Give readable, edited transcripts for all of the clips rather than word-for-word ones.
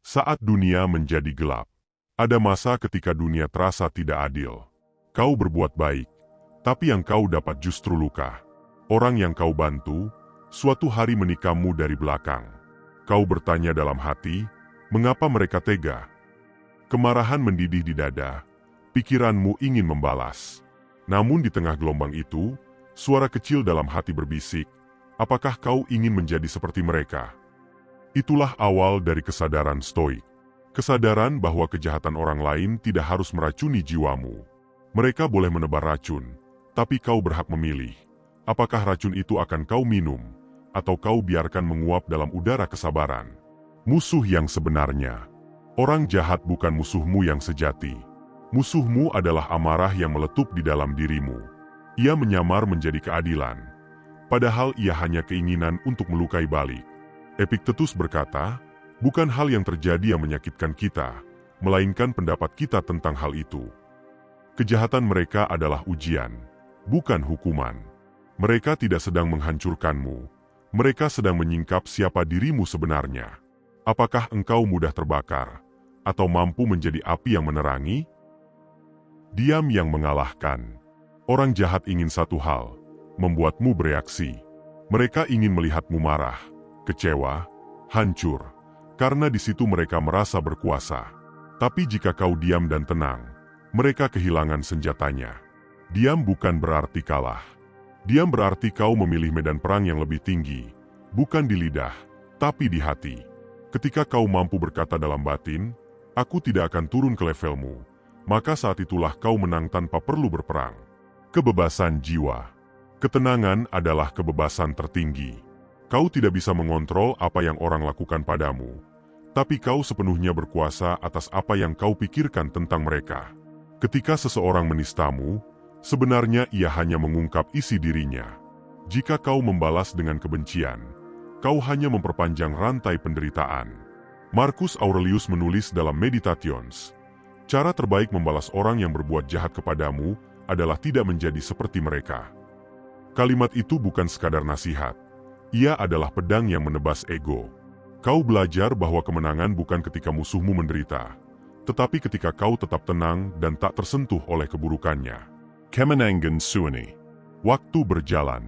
Saat dunia menjadi gelap, ada masa ketika dunia terasa tidak adil. Kau berbuat baik, tapi yang kau dapat justru luka. Orang yang kau bantu, suatu hari menikammu dari belakang. Kau bertanya dalam hati, mengapa mereka tega? Kemarahan mendidih di dada, pikiranmu ingin membalas. Namun di tengah gelombang itu, suara kecil dalam hati berbisik, apakah kau ingin menjadi seperti mereka? Itulah awal dari kesadaran stoik. Kesadaran bahwa kejahatan orang lain tidak harus meracuni jiwamu. Mereka boleh menebar racun, tapi kau berhak memilih. Apakah racun itu akan kau minum, atau kau biarkan menguap dalam udara kesabaran? Musuh yang sebenarnya. Orang jahat bukan musuhmu yang sejati. Musuhmu adalah amarah yang meletup di dalam dirimu. Ia menyamar menjadi keadilan, padahal ia hanya keinginan untuk melukai balik. Epiktetus berkata, bukan hal yang terjadi yang menyakitkan kita, melainkan pendapat kita tentang hal itu. Kejahatan mereka adalah ujian, bukan hukuman. Mereka tidak sedang menghancurkanmu, mereka sedang menyingkap siapa dirimu sebenarnya. Apakah engkau mudah terbakar, atau mampu menjadi api yang menerangi? Diam yang mengalahkan. Orang jahat ingin satu hal, membuatmu bereaksi. Mereka ingin melihatmu marah, kecewa, hancur, karena di situ mereka merasa berkuasa. Tapi jika kau diam dan tenang, mereka kehilangan senjatanya. Diam bukan berarti kalah. Diam berarti kau memilih medan perang yang lebih tinggi, bukan di lidah, tapi di hati. Ketika kau mampu berkata dalam batin, aku tidak akan turun ke levelmu, maka saat itulah kau menang tanpa perlu berperang. Kebebasan jiwa. Ketenangan adalah kebebasan tertinggi. Kau tidak bisa mengontrol apa yang orang lakukan padamu, tapi kau sepenuhnya berkuasa atas apa yang kau pikirkan tentang mereka. Ketika seseorang menistamu, sebenarnya ia hanya mengungkap isi dirinya. Jika kau membalas dengan kebencian, kau hanya memperpanjang rantai penderitaan. Marcus Aurelius menulis dalam Meditations, cara terbaik membalas orang yang berbuat jahat kepadamu adalah tidak menjadi seperti mereka. Kalimat itu bukan sekadar nasihat. Ia adalah pedang yang menebas ego. Kau belajar bahwa kemenangan bukan ketika musuhmu menderita, tetapi ketika kau tetap tenang dan tak tersentuh oleh keburukannya. Kemenangan suwene. Waktu berjalan.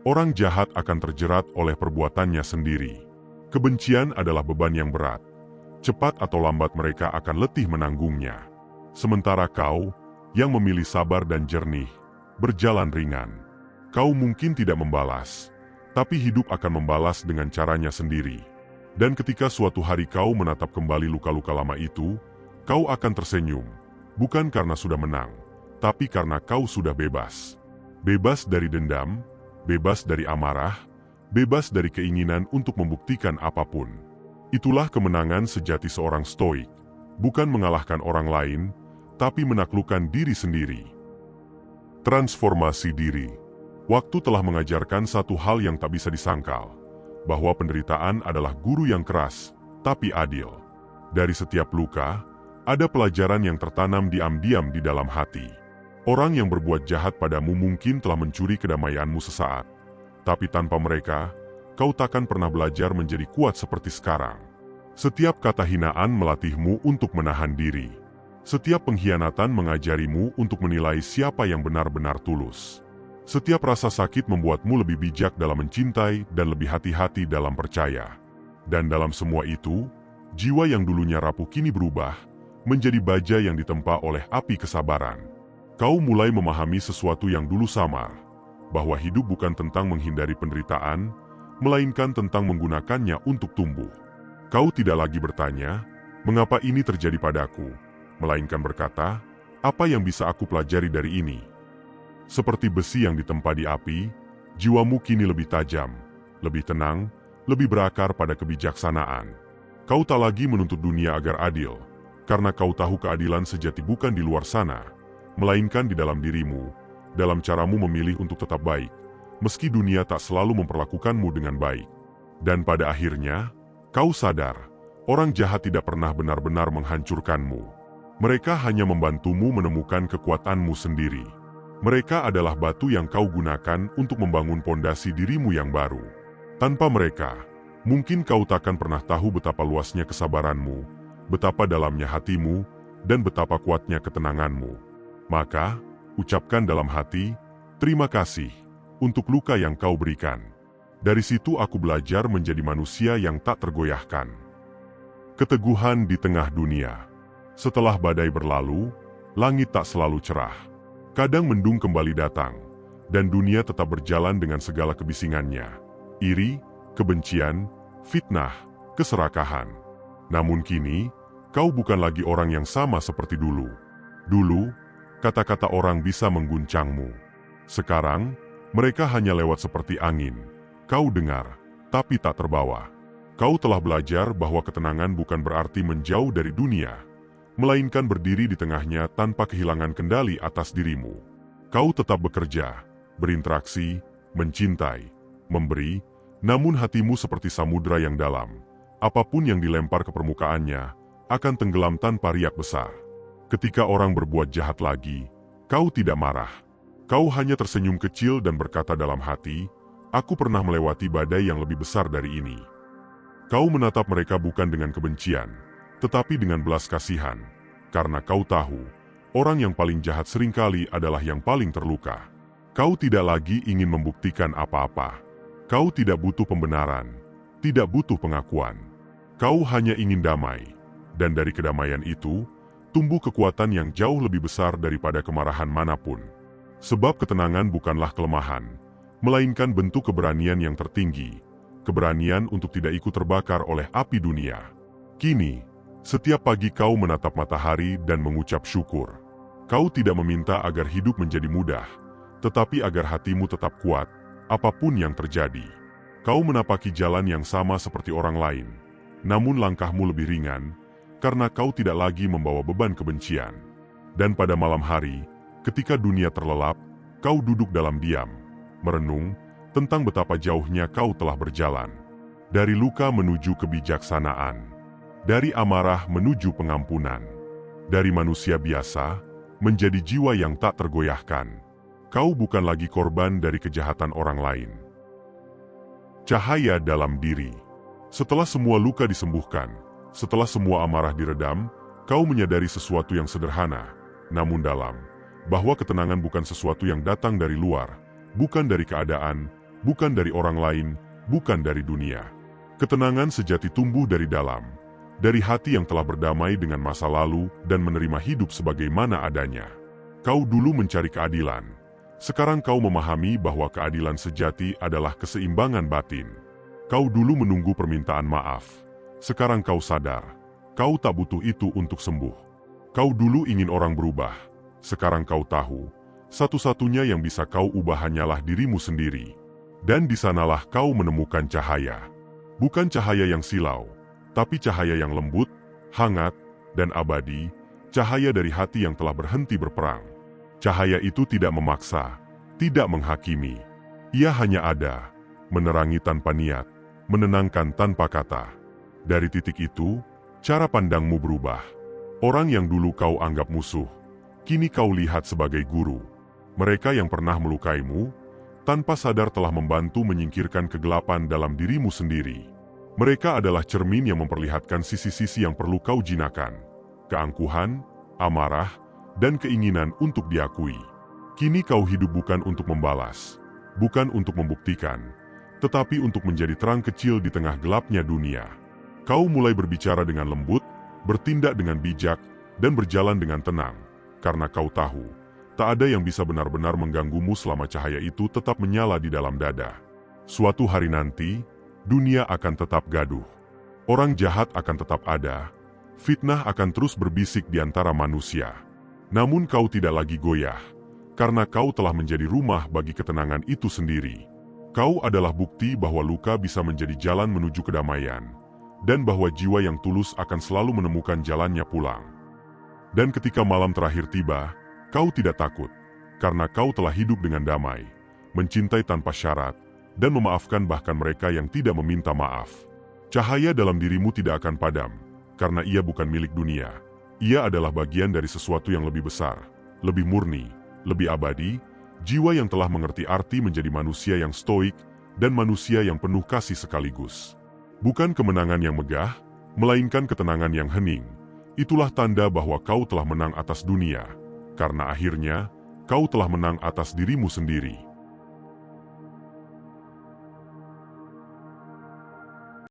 Orang jahat akan terjerat oleh perbuatannya sendiri. Kebencian adalah beban yang berat. Cepat atau lambat mereka akan letih menanggungnya. Sementara kau, yang memilih sabar dan jernih, berjalan ringan. Kau mungkin tidak membalas, tapi hidup akan membalas dengan caranya sendiri. Dan ketika suatu hari kau menatap kembali luka-luka lama itu, kau akan tersenyum, bukan karena sudah menang, tapi karena kau sudah bebas. Bebas dari dendam, bebas dari amarah, bebas dari keinginan untuk membuktikan apapun. Itulah kemenangan sejati seorang stoik, bukan mengalahkan orang lain, tapi menaklukkan diri sendiri. Transformasi diri. Waktu telah mengajarkan satu hal yang tak bisa disangkal, bahwa penderitaan adalah guru yang keras, tapi adil. Dari setiap luka, ada pelajaran yang tertanam diam-diam di dalam hati. Orang yang berbuat jahat padamu mungkin telah mencuri kedamaianmu sesaat, tapi tanpa mereka, kau takkan pernah belajar menjadi kuat seperti sekarang. Setiap kata hinaan melatihmu untuk menahan diri. Setiap pengkhianatan mengajarimu untuk menilai siapa yang benar-benar tulus. Setiap rasa sakit membuatmu lebih bijak dalam mencintai dan lebih hati-hati dalam percaya. Dan dalam semua itu, jiwa yang dulunya rapuh kini berubah, menjadi baja yang ditempa oleh api kesabaran. Kau mulai memahami sesuatu yang dulu samar, bahwa hidup bukan tentang menghindari penderitaan, melainkan tentang menggunakannya untuk tumbuh. Kau tidak lagi bertanya, mengapa ini terjadi padaku, melainkan berkata, apa yang bisa aku pelajari dari ini? Seperti besi yang ditempa di api, jiwamu kini lebih tajam, lebih tenang, lebih berakar pada kebijaksanaan. Kau tak lagi menuntut dunia agar adil, karena kau tahu keadilan sejati bukan di luar sana, melainkan di dalam dirimu, dalam caramu memilih untuk tetap baik, meski dunia tak selalu memperlakukanmu dengan baik. Dan pada akhirnya, kau sadar, orang jahat tidak pernah benar-benar menghancurkanmu. Mereka hanya membantumu menemukan kekuatanmu sendiri. Mereka adalah batu yang kau gunakan untuk membangun pondasi dirimu yang baru. Tanpa mereka, Mungkin kau takkan pernah tahu betapa luasnya kesabaranmu, betapa dalamnya hatimu, dan betapa kuatnya ketenanganmu. Maka, ucapkan dalam hati, terima kasih untuk luka yang kau berikan. Dari situ aku belajar menjadi manusia yang tak tergoyahkan. Keteguhan di tengah dunia. Setelah badai berlalu, langit tak selalu cerah. Kadang mendung kembali datang, dan dunia tetap berjalan dengan segala kebisingannya. Iri, kebencian, fitnah, keserakahan. Namun kini, kau bukan lagi orang yang sama seperti dulu. Dulu, kata-kata orang bisa mengguncangmu. Sekarang, mereka hanya lewat seperti angin. Kau dengar, tapi tak terbawa. Kau telah belajar bahwa ketenangan bukan berarti menjauh dari dunia, melainkan berdiri di tengahnya tanpa kehilangan kendali atas dirimu. Kau tetap bekerja, berinteraksi, mencintai, memberi, namun hatimu seperti samudra yang dalam. Apapun yang dilempar ke permukaannya, akan tenggelam tanpa riak besar. Ketika orang berbuat jahat lagi, kau tidak marah. Kau hanya tersenyum kecil dan berkata dalam hati, aku pernah melewati badai yang lebih besar dari ini. Kau menatap mereka bukan dengan kebencian, tetapi dengan belas kasihan, karena kau tahu, orang yang paling jahat seringkali adalah yang paling terluka. Kau tidak lagi ingin membuktikan apa-apa. Kau tidak butuh pembenaran, tidak butuh pengakuan. Kau hanya ingin damai, dan dari kedamaian itu, tumbuh kekuatan yang jauh lebih besar daripada kemarahan manapun. Sebab ketenangan bukanlah kelemahan, melainkan bentuk keberanian yang tertinggi, keberanian untuk tidak ikut terbakar oleh api dunia. Kini, setiap pagi kau menatap matahari dan mengucap syukur. Kau tidak meminta agar hidup menjadi mudah, tetapi agar hatimu tetap kuat, apapun yang terjadi. Kau menapaki jalan yang sama seperti orang lain, namun langkahmu lebih ringan, karena kau tidak lagi membawa beban kebencian. Dan pada malam hari, ketika dunia terlelap, kau duduk dalam diam, merenung tentang betapa jauhnya kau telah berjalan. Dari luka menuju kebijaksanaan. Dari amarah menuju pengampunan. Dari manusia biasa, menjadi jiwa yang tak tergoyahkan. Kau bukan lagi korban dari kejahatan orang lain. Cahaya dalam diri. Setelah semua luka disembuhkan, setelah semua amarah diredam, kau menyadari sesuatu yang sederhana, namun dalam, bahwa ketenangan bukan sesuatu yang datang dari luar, bukan dari keadaan, bukan dari orang lain, bukan dari dunia. Ketenangan sejati tumbuh dari dalam, dari hati yang telah berdamai dengan masa lalu dan menerima hidup sebagaimana adanya. Kau dulu mencari keadilan, sekarang kau memahami bahwa keadilan sejati adalah keseimbangan batin. Kau dulu menunggu permintaan maaf, sekarang kau sadar, kau tak butuh itu untuk sembuh. Kau dulu ingin orang berubah, sekarang kau tahu, satu-satunya yang bisa kau ubah hanyalah dirimu sendiri. Dan di sanalah kau menemukan cahaya. Bukan cahaya yang silau, tapi cahaya yang lembut, hangat, dan abadi, cahaya dari hati yang telah berhenti berperang. Cahaya itu tidak memaksa, tidak menghakimi. Ia hanya ada, menerangi tanpa niat, menenangkan tanpa kata. Dari titik itu, cara pandangmu berubah. Orang yang dulu kau anggap musuh, kini kau lihat sebagai guru. Mereka yang pernah melukaimu, tanpa sadar telah membantu menyingkirkan kegelapan dalam dirimu sendiri. Mereka adalah cermin yang memperlihatkan sisi-sisi yang perlu kau jinakan. Keangkuhan, amarah, dan keinginan untuk diakui. Kini kau hidup bukan untuk membalas, bukan untuk membuktikan, tetapi untuk menjadi terang kecil di tengah gelapnya dunia. Kau mulai berbicara dengan lembut, bertindak dengan bijak, dan berjalan dengan tenang, karena kau tahu, tak ada yang bisa benar-benar mengganggumu selama cahaya itu tetap menyala di dalam dada. Suatu hari nanti, dunia akan tetap gaduh. Orang jahat akan tetap ada, fitnah akan terus berbisik di antara manusia. Namun kau tidak lagi goyah, karena kau telah menjadi rumah bagi ketenangan itu sendiri. Kau adalah bukti bahwa luka bisa menjadi jalan menuju kedamaian, dan bahwa jiwa yang tulus akan selalu menemukan jalannya pulang. Dan ketika malam terakhir tiba, kau tidak takut, karena kau telah hidup dengan damai, mencintai tanpa syarat, dan memaafkan bahkan mereka yang tidak meminta maaf. Cahaya dalam dirimu tidak akan padam, karena ia bukan milik dunia. Ia adalah bagian dari sesuatu yang lebih besar, lebih murni, lebih abadi, jiwa yang telah mengerti arti menjadi manusia yang stoik, dan manusia yang penuh kasih sekaligus. Bukan kemenangan yang megah, melainkan ketenangan yang hening. Itulah tanda bahwa kau telah menang atas dunia, karena akhirnya kau telah menang atas dirimu sendiri.